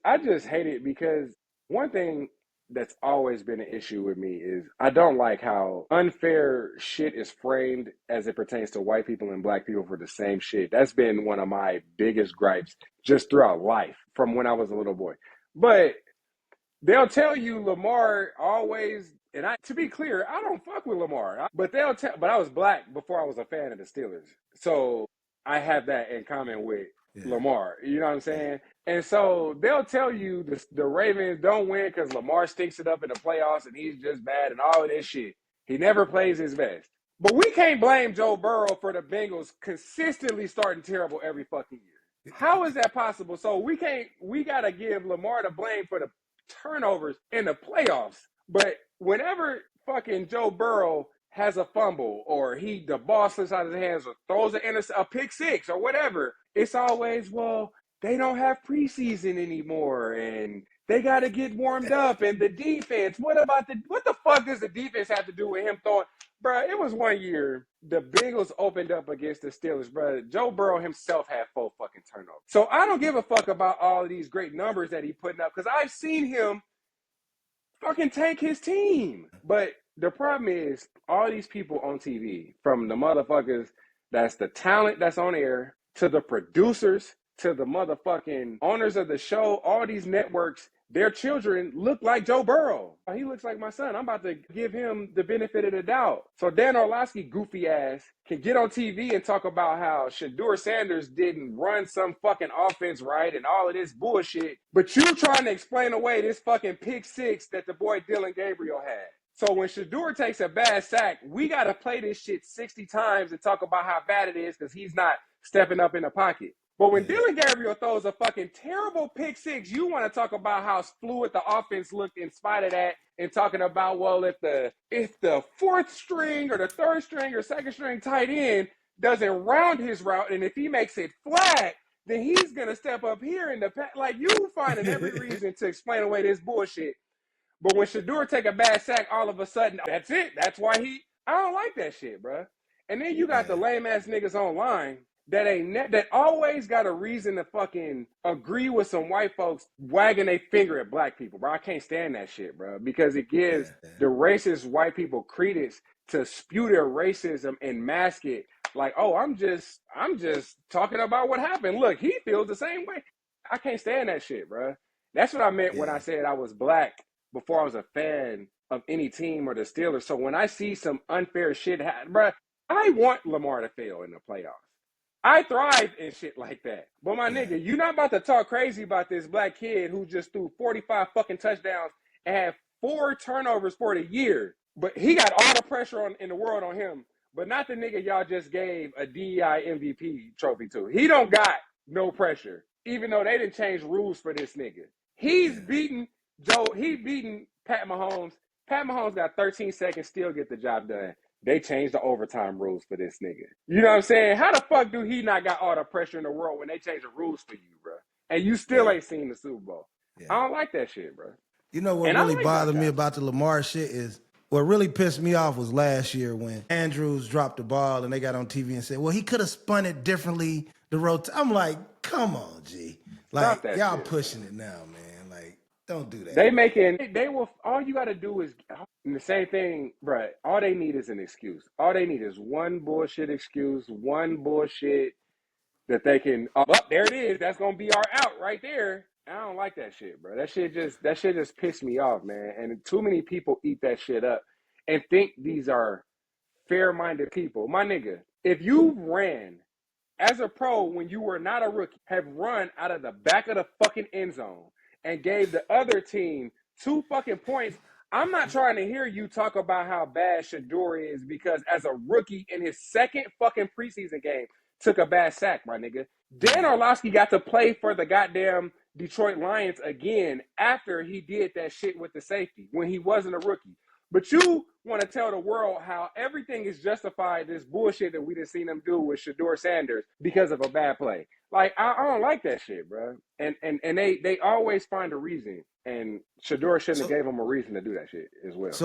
I just hate it because one thing that's always been an issue with me is I don't like how unfair shit is framed as it pertains to white people and black people for the same shit. That's been one of my biggest gripes just throughout life from when I was a little boy. But they'll tell you Lamar always, and to be clear, I don't fuck with Lamar. But but I was black before I was a fan of the Steelers, so I have that in common with Yeah, Lamar. You know what I'm yeah, saying? And so they'll tell you the Ravens don't win because Lamar stinks it up in the playoffs and he's just bad and all of this shit. He never plays his best. But we can't blame Joe Burrow for the Bengals consistently starting terrible every fucking year. How is that possible? So we gotta give Lamar the blame for the turnovers in the playoffs. But whenever fucking Joe Burrow has a fumble or the ball slips out of his hands or throws a pick six or whatever, it's always, well, they don't have preseason anymore and they got to get warmed up. And the defense, what the fuck does the defense have to do with him throwing? Bro, it was one year the Bengals opened up against the Steelers, bro. Joe Burrow himself had 4 fucking turnovers. So I don't give a fuck about all of these great numbers that he putting up because I've seen him fucking tank his team. But the problem is all these people on TV, from the motherfuckers that's the talent that's on air to the producers to the motherfucking owners of the show, all these networks, their children look like Joe Burrow. He looks like my son. I'm about to give him the benefit of the doubt. So Dan Orlovsky, goofy ass, can get on TV and talk about how Shedeur Sanders didn't run some fucking offense right and all of this bullshit. But you trying to explain away this fucking pick six that the boy Dylan Gabriel had. So when Shedeur takes a bad sack, we got to play this shit 60 times and talk about how bad it is because he's not stepping up in the pocket. But when yeah. Dylan Gabriel throws a fucking terrible pick six, you want to talk about how fluid the offense looked in spite of that and talking about, well, if the fourth string or the third string or second string tight end doesn't round his route and if he makes it flat, then he's going to step up here in the like you finding every reason to explain away this bullshit. But when Shedeur take a bad sack, all of a sudden, that's it. That's why I don't like that shit, bro. And then you got the Yeah. lame ass niggas online that always got a reason to fucking agree with some white folks wagging their finger at black people, bro. I can't stand that shit, bro, because it gives Yeah, the racist white people credence to spew their racism and mask it like, oh, I'm just talking about what happened. Look, he feels the same way. I can't stand that shit, bro. That's what I meant when I yeah, said I was black before I was a fan of any team or the Steelers. So when I see some unfair shit happen, bro, I want Lamar to fail in the playoffs. I thrive in shit like that. But my yeah, nigga, you're not about to talk crazy about this black kid who just threw 45 fucking touchdowns and had 4 turnovers for the year. But he got all the pressure in the world on him. But not the nigga y'all just gave a DEI MVP trophy to. He don't got no pressure, even though they didn't change rules for this nigga. He's yeah. beating he beating Pat Mahomes. Pat Mahomes got 13 seconds, still get the job done. They changed the overtime rules for this nigga. You know what I'm saying? How the fuck do he not got all the pressure in the world when they change the rules for you, bro? And you still Yeah, ain't seen the Super Bowl. yeah. I don't like that shit, bro. You know what And I really like Josh bothered me Allen. about the Lamar shit is what really pissed me off was last year when Andrews dropped the ball and they got on TV and said, well, he could have spun it differently. I'm like, come on, G. Stop Like, that y'all shit, bro. pushing it now, man. Like, don't do that. They will, all you got to do is, the same thing, bro. All they need is an excuse. All they need is one bullshit excuse, one bullshit that they can, there it is. That's going to be our out right there. I don't like that shit, bro. That shit just pissed me off, man. And too many people eat that shit up and think these are fair-minded people. My nigga, if you ran as a pro when you were not a rookie, have run out of the back of the fucking end zone and gave the other team 2 fucking points, I'm not trying to hear you talk about how bad Shedeur is because as a rookie in his second fucking preseason game, took a bad sack, my nigga. Dan Yeah. Orlovsky got to play for the goddamn Detroit Lions again after he did that shit with the safety when he wasn't a rookie. But you want to tell the world how everything is justified, this bullshit that we done seen them do with Shedeur Sanders because of a bad play. Like, I don't like that shit, bro. And they always find a reason. And Shedeur shouldn't have So, gave him a reason to do that shit as well. so